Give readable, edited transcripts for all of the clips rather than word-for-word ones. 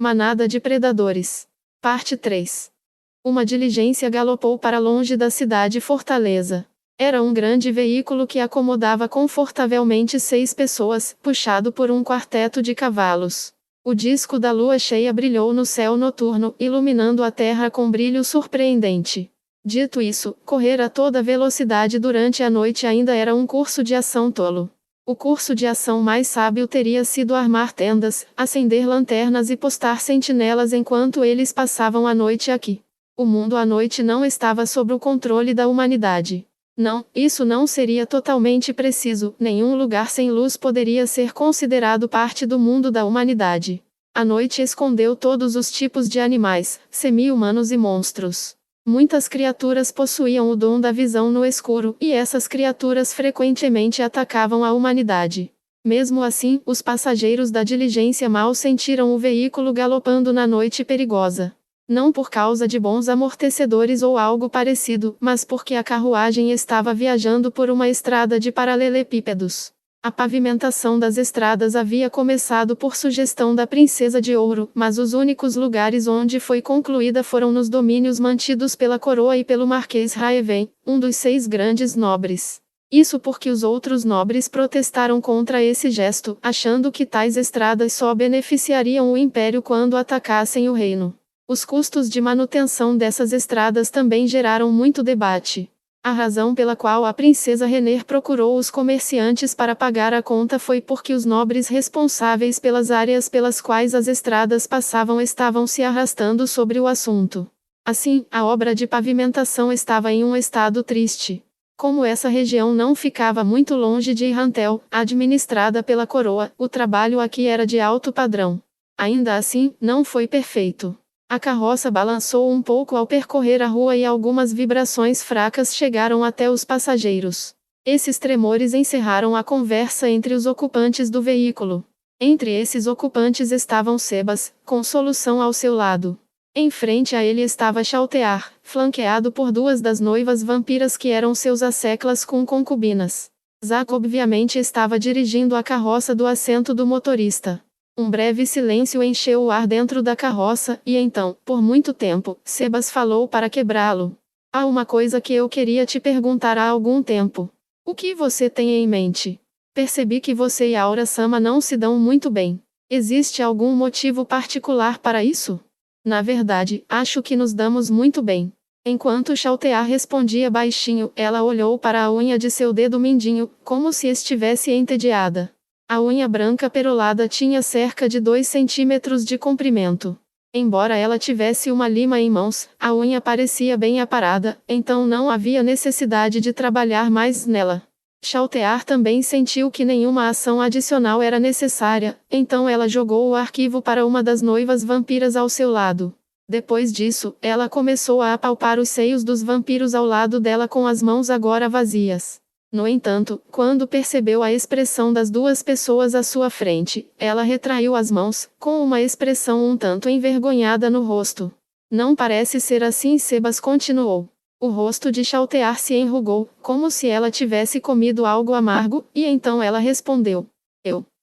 Manada de predadores. Parte 3. Uma diligência galopou para longe da cidade-fortaleza. Era um grande veículo que acomodava confortavelmente 6 pessoas, puxado por um quarteto de cavalos. O disco da lua cheia brilhou no céu noturno, iluminando a terra com brilho surpreendente. Dito isso, correr a toda velocidade durante a noite ainda era um curso de ação tolo. O curso de ação mais sábio teria sido armar tendas, acender lanternas e postar sentinelas enquanto eles passavam a noite aqui. O mundo à noite não estava sob o controle da humanidade. Não, isso não seria totalmente preciso, nenhum lugar sem luz poderia ser considerado parte do mundo da humanidade. A noite escondeu todos os tipos de animais, semi-humanos e monstros. Muitas criaturas possuíam o dom da visão no escuro, e essas criaturas frequentemente atacavam a humanidade. Mesmo assim, os passageiros da diligência mal sentiram o veículo galopando na noite perigosa. Não por causa de bons amortecedores ou algo parecido, mas porque a carruagem estava viajando por uma estrada de paralelepípedos. A pavimentação das estradas havia começado por sugestão da Princesa de Ouro, mas os únicos lugares onde foi concluída foram nos domínios mantidos pela coroa e pelo Marquês Raeven, um dos 6 grandes nobres. Isso porque os outros nobres protestaram contra esse gesto, achando que tais estradas só beneficiariam o Império quando atacassem o reino. Os custos de manutenção dessas estradas também geraram muito debate. A razão pela qual a princesa Renner procurou os comerciantes para pagar a conta foi porque os nobres responsáveis pelas áreas pelas quais as estradas passavam estavam se arrastando sobre o assunto. Assim, a obra de pavimentação estava em um estado triste. Como essa região não ficava muito longe de Irrantel, administrada pela coroa, o trabalho aqui era de alto padrão. Ainda assim, não foi perfeito. A carroça balançou um pouco ao percorrer a rua e algumas vibrações fracas chegaram até os passageiros. Esses tremores encerraram a conversa entre os ocupantes do veículo. Entre esses ocupantes estavam Sebas, com Solução ao seu lado. Em frente a ele estava Chaltear, flanqueado por 2 das noivas vampiras que eram seus asseclas com concubinas. Zack obviamente estava dirigindo a carroça do assento do motorista. Um breve silêncio encheu o ar dentro da carroça, e então, por muito tempo, Sebas falou para quebrá-lo. Há uma coisa que eu queria te perguntar há algum tempo. O que você tem em mente? Percebi que você e Aura-sama não se dão muito bem. Existe algum motivo particular para isso? Na verdade, acho que nos damos muito bem. Enquanto Chaltear respondia baixinho, ela olhou para a unha de seu dedo mindinho, como se estivesse entediada. A unha branca perolada tinha cerca de 2 centímetros de comprimento. Embora ela tivesse uma lima em mãos, a unha parecia bem aparada, então não havia necessidade de trabalhar mais nela. Chaltear também sentiu que nenhuma ação adicional era necessária, então ela jogou o arquivo para uma das noivas vampiras ao seu lado. Depois disso, ela começou a apalpar os seios dos vampiros ao lado dela com as mãos agora vazias. No entanto, quando percebeu a expressão das 2 pessoas à sua frente, ela retraiu as mãos, com uma expressão um tanto envergonhada no rosto. Não parece ser assim, Sebas continuou. O rosto de Chaltear se enrugou, como se ela tivesse comido algo amargo, e então ela respondeu.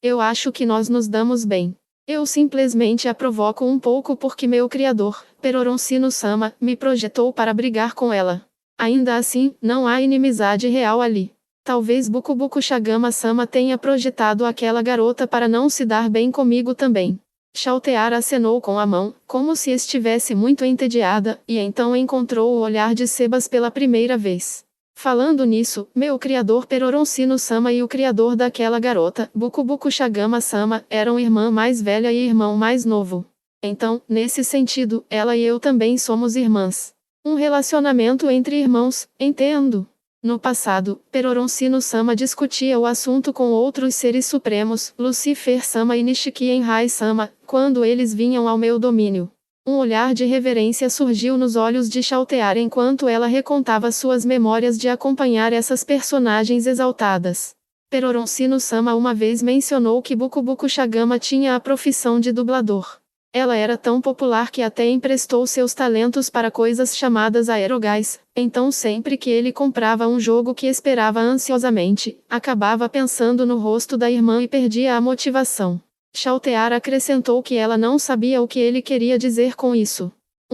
Eu acho que nós nos damos bem. Eu simplesmente a provoco um pouco porque meu criador, Peroroncino-sama, me projetou para brigar com ela. Ainda assim, não há inimizade real ali. Talvez Bukubuku Shagama-sama tenha projetado aquela garota para não se dar bem comigo também. Chaltear acenou com a mão, como se estivesse muito entediada, e então encontrou o olhar de Sebas pela primeira vez. Falando nisso, meu criador Peroroncino-sama e o criador daquela garota, Bukubuku Shagama-sama, eram irmã mais velha e irmão mais novo. Então, nesse sentido, ela e eu também somos irmãs. Um relacionamento entre irmãos, entendo. No passado, Peroroncino-sama discutia o assunto com outros seres supremos, Lucifer-sama e Nishikien-rai-sama, quando eles vinham ao meu domínio. Um olhar de reverência surgiu nos olhos de Chaltear enquanto ela recontava suas memórias de acompanhar essas personagens exaltadas. Peroroncino-sama uma vez mencionou que Bukubuku Shagama tinha a profissão de dublador. Ela era tão popular que até emprestou seus talentos para coisas chamadas aerogás, então sempre que ele comprava um jogo que esperava ansiosamente, acabava pensando no rosto da irmã e perdia a motivação. Chaltear acrescentou que ela não sabia o que ele queria dizer com isso.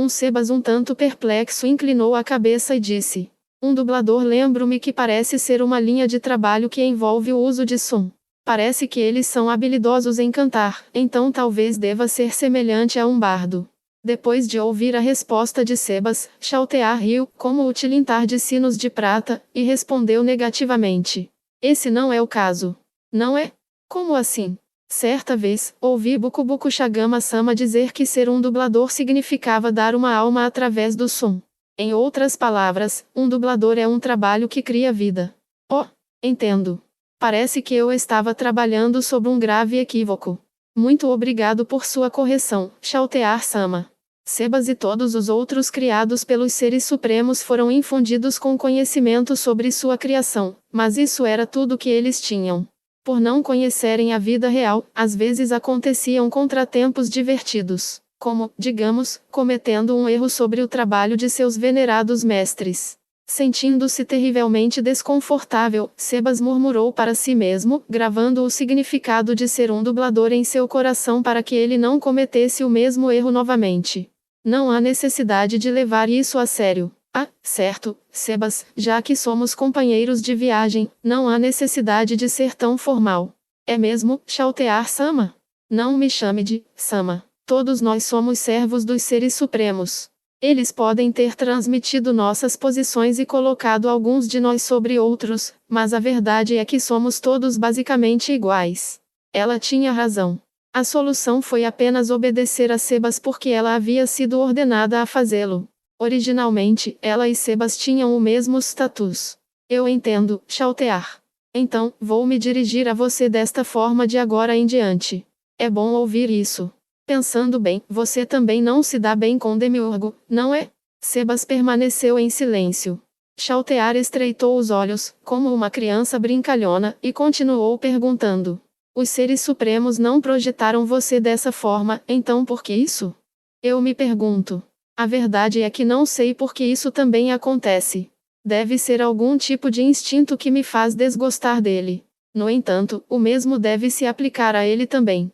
Sebas um tanto perplexo inclinou a cabeça e disse: um dublador, lembro-me que parece ser uma linha de trabalho que envolve o uso de som. Parece que eles são habilidosos em cantar, então talvez deva ser semelhante a um bardo. Depois de ouvir a resposta de Sebas, Chaltear riu, como o tilintar de sinos de prata, e respondeu negativamente. Esse não é o caso. Não é? Como assim? Certa vez, ouvi Bukubuku Shagama-sama dizer que ser um dublador significava dar uma alma através do som. Em outras palavras, um dublador é um trabalho que cria vida. Oh, entendo. Parece que eu estava trabalhando sob um grave equívoco. Muito obrigado por sua correção, Chaltear-sama. Sebas e todos os outros criados pelos seres supremos foram infundidos com conhecimento sobre sua criação, mas isso era tudo que eles tinham. Por não conhecerem a vida real, às vezes aconteciam contratempos divertidos, como, digamos, cometendo um erro sobre o trabalho de seus venerados mestres. Sentindo-se terrivelmente desconfortável, Sebas murmurou para si mesmo, gravando o significado de ser um dublador em seu coração para que ele não cometesse o mesmo erro novamente. Não há necessidade de levar isso a sério. Ah, certo, Sebas, já que somos companheiros de viagem, não há necessidade de ser tão formal. É mesmo, Chaltear-sama? Não me chame de Sama. Todos nós somos servos dos seres supremos. Eles podem ter transmitido nossas posições e colocado alguns de nós sobre outros, mas a verdade é que somos todos basicamente iguais. Ela tinha razão. A solução foi apenas obedecer a Sebas porque ela havia sido ordenada a fazê-lo. Originalmente, ela e Sebas tinham o mesmo status. Eu entendo, Chaltear. Então, vou me dirigir a você desta forma de agora em diante. É bom ouvir isso. Pensando bem, você também não se dá bem com Demiurgo, não é? Sebas permaneceu em silêncio. Chaltear estreitou os olhos, como uma criança brincalhona, e continuou perguntando. Os seres supremos não projetaram você dessa forma, então por que isso? Eu me pergunto. A verdade é que não sei por que isso também acontece. Deve ser algum tipo de instinto que me faz desgostar dele. No entanto, o mesmo deve se aplicar a ele também.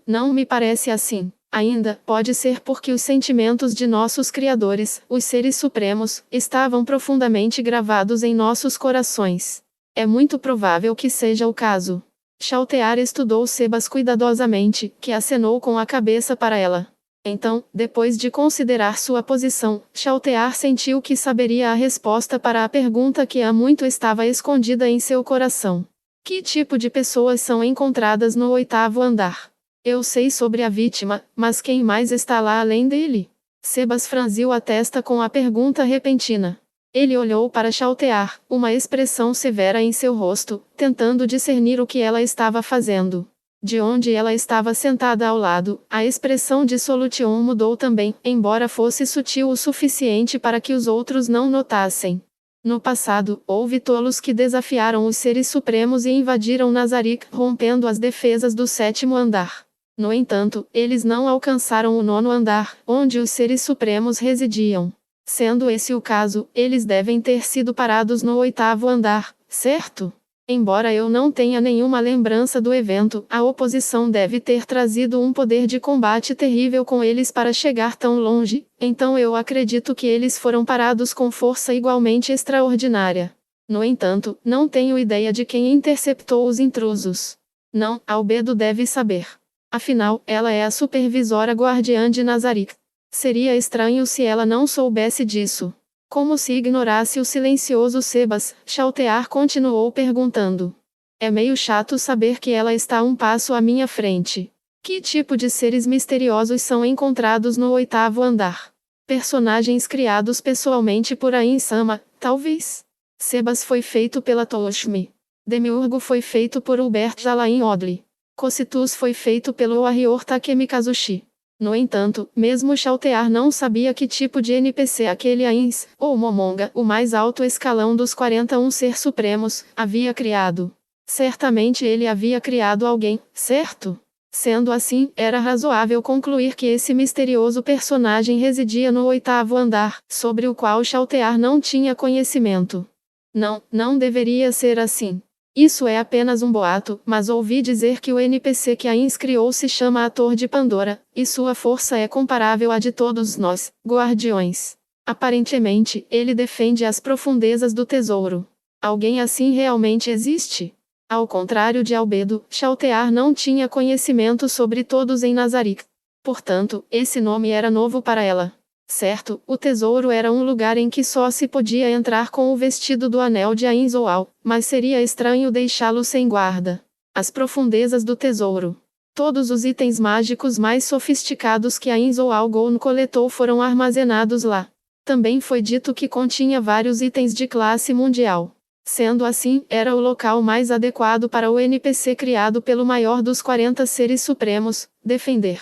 Não me parece assim. Ainda, pode ser porque os sentimentos de nossos criadores, os seres supremos, estavam profundamente gravados em nossos corações. É muito provável que seja o caso. Chaltear estudou Sebas cuidadosamente, que acenou com a cabeça para ela. Então, depois de considerar sua posição, Chaltear sentiu que saberia a resposta para a pergunta que há muito estava escondida em seu coração. Que tipo de pessoas são encontradas no 8º andar? Eu sei sobre a vítima, mas quem mais está lá além dele? Sebas franziu a testa com a pergunta repentina. Ele olhou para Chaltear, uma expressão severa em seu rosto, tentando discernir o que ela estava fazendo. De onde ela estava sentada ao lado, a expressão de Solution mudou também, embora fosse sutil o suficiente para que os outros não notassem. No passado, houve tolos que desafiaram os seres supremos e invadiram Nazarick, rompendo as defesas do 7º andar. No entanto, eles não alcançaram o 9º andar, onde os seres supremos residiam. Sendo esse o caso, eles devem ter sido parados no 8º andar, certo? Embora eu não tenha nenhuma lembrança do evento, a oposição deve ter trazido um poder de combate terrível com eles para chegar tão longe, então eu acredito que eles foram parados com força igualmente extraordinária. No entanto, não tenho ideia de quem interceptou os intrusos. Não, Albedo deve saber. Afinal, ela é a supervisora guardiã de Nazarick. Seria estranho se ela não soubesse disso. Como se ignorasse o silencioso Sebas, Chaltear continuou perguntando. É meio chato saber que ela está um passo à minha frente. Que tipo de seres misteriosos são encontrados no 8º andar? Personagens criados pessoalmente por Ain-sama, talvez? Sebas foi feito pela Toshmi. Demiurgo foi feito por Hubert Alain Odli. Cocytus foi feito pelo Warrior Takemi Kazushi. No entanto, mesmo Chaltear não sabia que tipo de NPC aquele Ains, ou Momonga, o mais alto escalão dos 41 ser supremos, havia criado. Certamente ele havia criado alguém, certo? Sendo assim, era razoável concluir que esse misterioso personagem residia no 8º andar, sobre o qual Chaltear não tinha conhecimento. Não deveria ser assim. Isso é apenas um boato, mas ouvi dizer que o NPC que Ainz criou se chama Ator de Pandora, e sua força é comparável à de todos nós, guardiões. Aparentemente, ele defende as profundezas do tesouro. Alguém assim realmente existe? Ao contrário de Albedo, Chaltear não tinha conhecimento sobre todos em Nazarick. Portanto, esse nome era novo para ela. Certo, o tesouro era um lugar em que só se podia entrar com o vestido do anel de Ainz Oal, mas seria estranho deixá-lo sem guarda. As profundezas do tesouro. Todos os itens mágicos mais sofisticados que Ainz Oal Gon coletou foram armazenados lá. Também foi dito que continha vários itens de classe mundial. Sendo assim, era o local mais adequado para o NPC criado pelo maior dos 40 seres supremos, defender.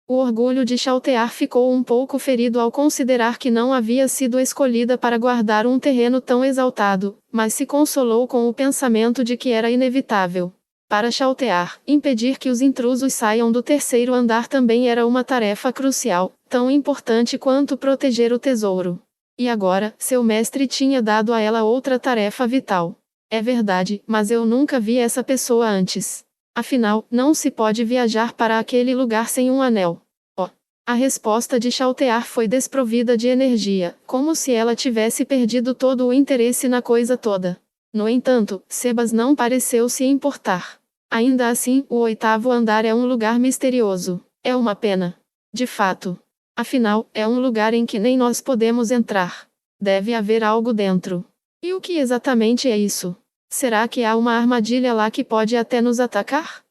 O orgulho de Chaltear ficou um pouco ferido ao considerar que não havia sido escolhida para guardar um terreno tão exaltado, mas se consolou com o pensamento de que era inevitável. Para Chaltear, impedir que os intrusos saiam do terceiro andar também era uma tarefa crucial, tão importante quanto proteger o tesouro. E agora, seu mestre tinha dado a ela outra tarefa vital. É verdade, mas eu nunca vi essa pessoa antes. Afinal, não se pode viajar para aquele lugar sem um anel. Oh! A resposta de Chaltear foi desprovida de energia, como se ela tivesse perdido todo o interesse na coisa toda. No entanto, Sebas não pareceu se importar. Ainda assim, o oitavo andar é um lugar misterioso. É uma pena. De fato. Afinal, é um lugar em que nem nós podemos entrar. Deve haver algo dentro. E o que exatamente é isso? Será que há uma armadilha lá que pode até nos atacar?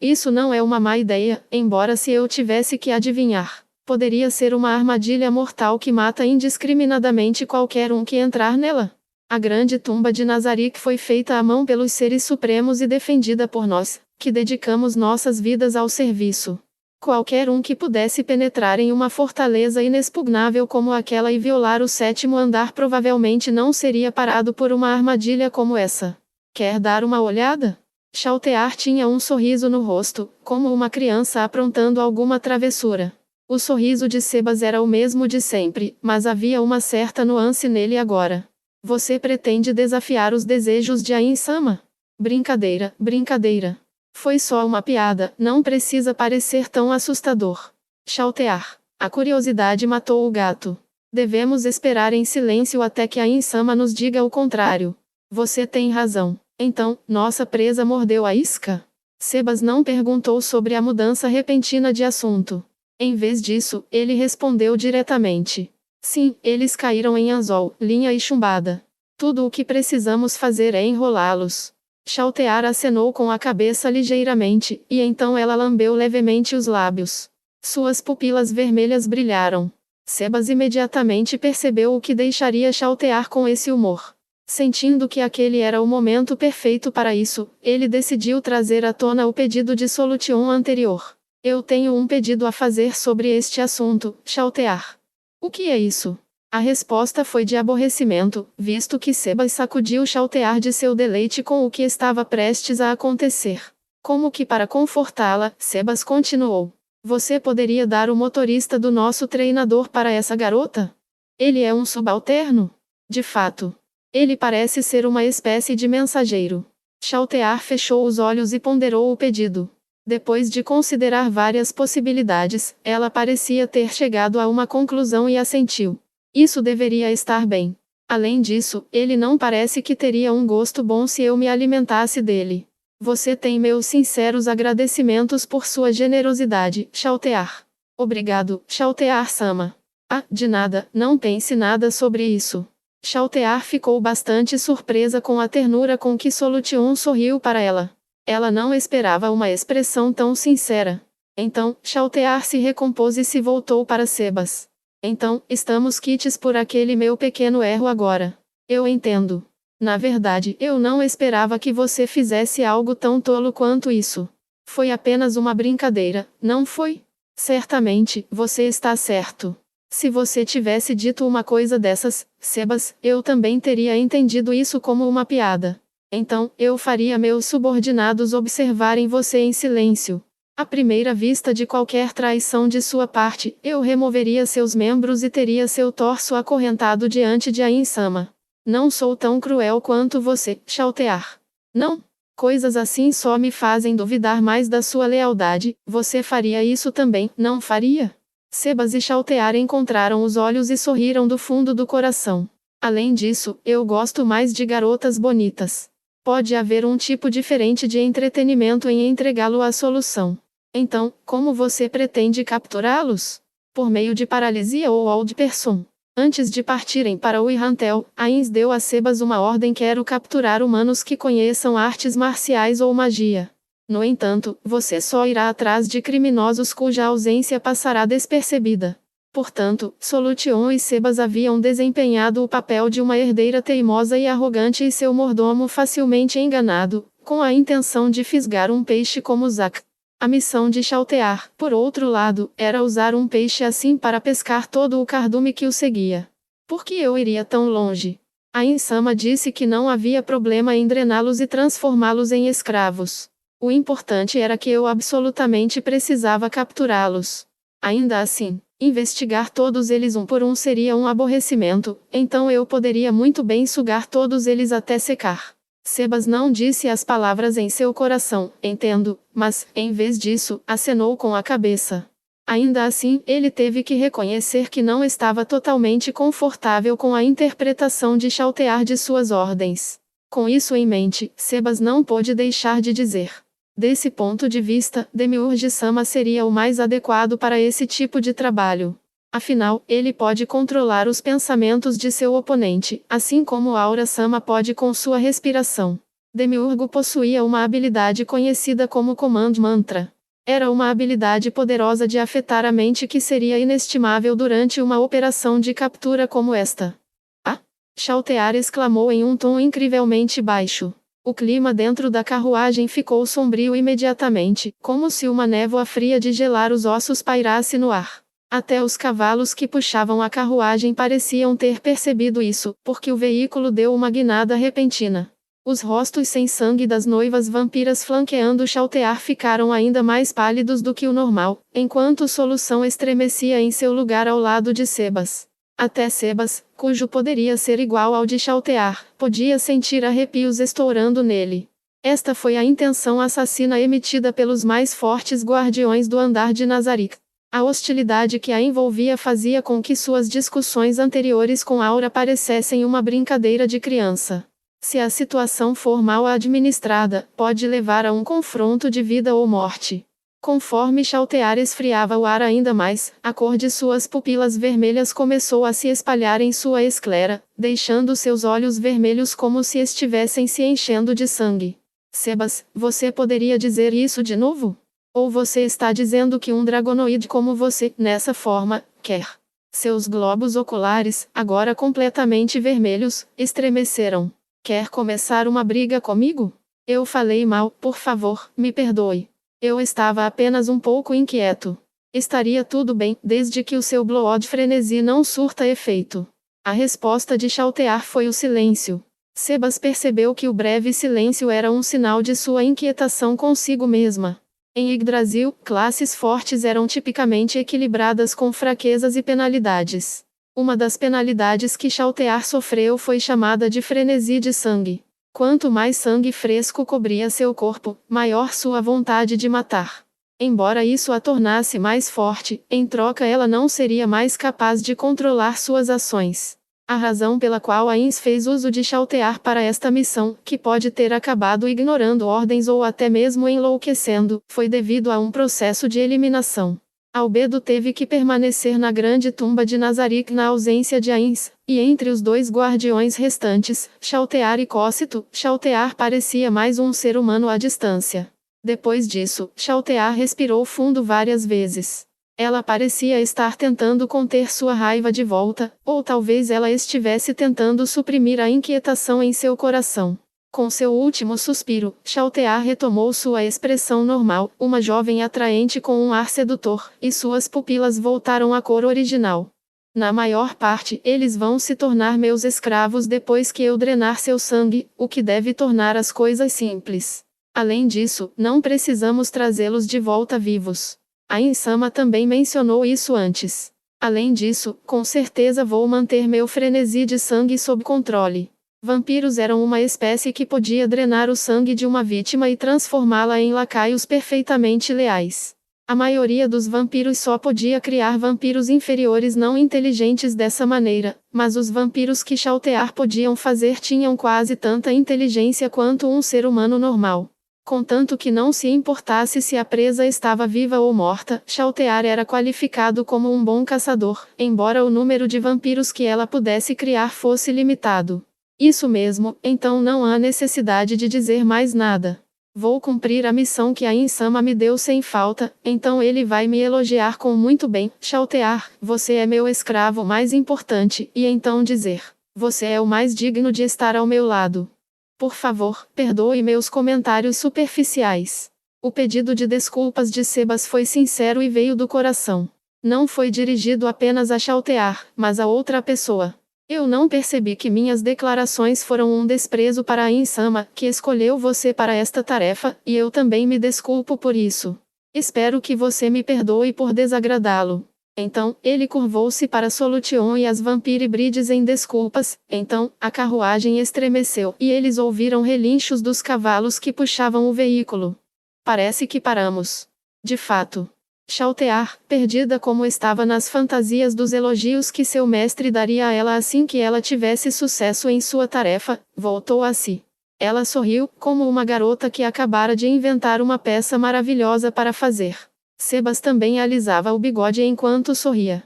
Isso não é uma má ideia, embora se eu tivesse que adivinhar. Poderia ser uma armadilha mortal que mata indiscriminadamente qualquer um que entrar nela. A grande tumba de Nazarick foi feita à mão pelos seres supremos e defendida por nós, que dedicamos nossas vidas ao serviço. Qualquer um que pudesse penetrar em uma fortaleza inexpugnável como aquela e violar o sétimo andar provavelmente não seria parado por uma armadilha como essa. Quer dar uma olhada? Chaltear tinha um sorriso no rosto, como uma criança aprontando alguma travessura. O sorriso de Sebas era o mesmo de sempre, mas havia uma certa nuance nele agora. Você pretende desafiar os desejos de Ainz-sama? Brincadeira, brincadeira. Foi só uma piada, não precisa parecer tão assustador. Chaltear. A curiosidade matou o gato. Devemos esperar em silêncio até que Ainz-sama nos diga o contrário. Você tem razão. Então, nossa presa mordeu a isca? Sebas não perguntou sobre a mudança repentina de assunto. Em vez disso, ele respondeu diretamente. Sim, eles caíram em anzol, linha e chumbada. Tudo o que precisamos fazer é enrolá-los. Chaltear acenou com a cabeça ligeiramente, e então ela lambeu levemente os lábios. Suas pupilas vermelhas brilharam. Sebas imediatamente percebeu o que deixaria Chaltear com esse humor. Sentindo que aquele era o momento perfeito para isso, ele decidiu trazer à tona o pedido de Solution anterior. Eu tenho um pedido a fazer sobre este assunto, Chaltear. O que é isso? A resposta foi de aborrecimento, visto que Sebas sacudiu Chaltear de seu deleite com o que estava prestes a acontecer. Como que para confortá-la, Sebas continuou. Você poderia dar o motorista do nosso treinador para essa garota? Ele é um subalterno? De fato. Ele parece ser uma espécie de mensageiro. Chaltear fechou os olhos e ponderou o pedido. Depois de considerar várias possibilidades, ela parecia ter chegado a uma conclusão e assentiu. Isso deveria estar bem. Além disso, ele não parece que teria um gosto bom se eu me alimentasse dele. Você tem meus sinceros agradecimentos por sua generosidade, Chaltear. Obrigado, Chaltear-sama. Ah, de nada, não pense nada sobre isso. Chaltear ficou bastante surpresa com a ternura com que Solution sorriu para ela. Ela não esperava uma expressão tão sincera. Então, Chaltear se recompôs e se voltou para Sebas. Então, estamos quites por aquele meu pequeno erro agora. Eu entendo. Na verdade, eu não esperava que você fizesse algo tão tolo quanto isso. Foi apenas uma brincadeira, não foi? Certamente, você está certo. Se você tivesse dito uma coisa dessas, Sebas, eu também teria entendido isso como uma piada. Então, eu faria meus subordinados observarem você em silêncio. À primeira vista de qualquer traição de sua parte, eu removeria seus membros e teria seu torso acorrentado diante de Ainz-sama. Não sou tão cruel quanto você, Chaltear. Não? Coisas assim só me fazem duvidar mais da sua lealdade. Você faria isso também, não faria? Sebas e Chaltear encontraram os olhos e sorriram do fundo do coração. Além disso, eu gosto mais de garotas bonitas. Pode haver um tipo diferente de entretenimento em entregá-lo à solução. Então, como você pretende capturá-los? Por meio de paralisia ou old person? Antes de partirem para o Irrantel, Ainz deu a Sebas uma ordem: quero capturar humanos que conheçam artes marciais ou magia. No entanto, você só irá atrás de criminosos cuja ausência passará despercebida. Portanto, Solution e Sebas haviam desempenhado o papel de uma herdeira teimosa e arrogante e seu mordomo facilmente enganado, com a intenção de fisgar um peixe como Zack. A missão de Chaltear, por outro lado, era usar um peixe assim para pescar todo o cardume que o seguia. Por que eu iria tão longe? A Insama disse que não havia problema em drená-los e transformá-los em escravos. O importante era que eu absolutamente precisava capturá-los. Ainda assim, investigar todos eles um por um seria um aborrecimento, então eu poderia muito bem sugar todos eles até secar. Sebas não disse as palavras em seu coração, entendo, mas, em vez disso, acenou com a cabeça. Ainda assim, ele teve que reconhecer que não estava totalmente confortável com a interpretação de Chaltear de suas ordens. Com isso em mente, Sebas não pôde deixar de dizer: desse ponto de vista, Demiurge Sama seria o mais adequado para esse tipo de trabalho. Afinal, ele pode controlar os pensamentos de seu oponente, assim como Aura Sama pode com sua respiração. Demiurgo possuía uma habilidade conhecida como Command Mantra. Era uma habilidade poderosa de afetar a mente que seria inestimável durante uma operação de captura como esta. Ah! Chaltear exclamou em um tom incrivelmente baixo. O clima dentro da carruagem ficou sombrio imediatamente, como se uma névoa fria de gelar os ossos pairasse no ar. Até os cavalos que puxavam a carruagem pareciam ter percebido isso, porque o veículo deu uma guinada repentina. Os rostos sem sangue das noivas vampiras flanqueando Chaltear ficaram ainda mais pálidos do que o normal, enquanto Solução estremecia em seu lugar ao lado de Sebas. Até Sebas, cujo poderia ser igual ao de Chaltear, podia sentir arrepios estourando nele. Esta foi a intenção assassina emitida pelos mais fortes guardiões do andar de Nazarick. A hostilidade que a envolvia fazia com que suas discussões anteriores com Aura parecessem uma brincadeira de criança. Se a situação for mal administrada, pode levar a um confronto de vida ou morte. Conforme Chaltear esfriava o ar ainda mais, a cor de suas pupilas vermelhas começou a se espalhar em sua esclera, deixando seus olhos vermelhos como se estivessem se enchendo de sangue. Sebas, você poderia dizer isso de novo? Ou você está dizendo que um dragonoide como você, nessa forma, quer? Seus globos oculares, agora completamente vermelhos, estremeceram. Quer começar uma briga comigo? Eu falei mal, por favor, me perdoe. Eu estava apenas um pouco inquieto. Estaria tudo bem, desde que o seu Blood Frenesi não surta efeito. A resposta de Chaltear foi o silêncio. Sebas percebeu que o breve silêncio era um sinal de sua inquietação consigo mesma. Em Yggdrasil, classes fortes eram tipicamente equilibradas com fraquezas e penalidades. Uma das penalidades que Chaltear sofreu foi chamada de frenesi de sangue. Quanto mais sangue fresco cobria seu corpo, maior sua vontade de matar. Embora isso a tornasse mais forte, em troca ela não seria mais capaz de controlar suas ações. A razão pela qual Ainz fez uso de Chaltear para esta missão, que pode ter acabado ignorando ordens ou até mesmo enlouquecendo, foi devido a um processo de eliminação. Albedo teve que permanecer na grande tumba de Nazarick na ausência de Ainz, e entre os dois guardiões restantes, Chaltear e Cócito, Chaltear parecia mais um ser humano à distância. Depois disso, Chaltear respirou fundo várias vezes. Ela parecia estar tentando conter sua raiva de volta, ou talvez ela estivesse tentando suprimir a inquietação em seu coração. Com seu último suspiro, Chaltear retomou sua expressão normal, uma jovem atraente com um ar sedutor, e suas pupilas voltaram à cor original. Na maior parte, eles vão se tornar meus escravos depois que eu drenar seu sangue, o que deve tornar as coisas simples. Além disso, não precisamos trazê-los de volta vivos. A Insama também mencionou isso antes. Além disso, com certeza vou manter meu frenesi de sangue sob controle. Vampiros eram uma espécie que podia drenar o sangue de uma vítima e transformá-la em lacaios perfeitamente leais. A maioria dos vampiros só podia criar vampiros inferiores não inteligentes dessa maneira, mas os vampiros que Shaltear podiam fazer tinham quase tanta inteligência quanto um ser humano normal. Contanto que não se importasse se a presa estava viva ou morta, Shaltear era qualificado como um bom caçador, embora o número de vampiros que ela pudesse criar fosse limitado. Isso mesmo, então não há necessidade de dizer mais nada. Vou cumprir a missão que a Insama me deu sem falta, então ele vai me elogiar com muito bem. Shaltear, você é meu escravo mais importante, e então dizer: você é o mais digno de estar ao meu lado. Por favor, perdoe meus comentários superficiais. O pedido de desculpas de Sebas foi sincero e veio do coração. Não foi dirigido apenas a Shaltear, mas a outra pessoa. Eu não percebi que minhas declarações foram um desprezo para a Insama, que escolheu você para esta tarefa, e eu também me desculpo por isso. Espero que você me perdoe por desagradá-lo. Então, ele curvou-se para Solution e as Vampire Brides em desculpas. Então, a carruagem estremeceu, e eles ouviram relinchos dos cavalos que puxavam o veículo. Parece que paramos. De fato. Shaltear, perdida como estava nas fantasias dos elogios que seu mestre daria a ela assim que ela tivesse sucesso em sua tarefa, voltou a si. Ela sorriu, como uma garota que acabara de inventar uma peça maravilhosa para fazer. Sebas também alisava o bigode enquanto sorria.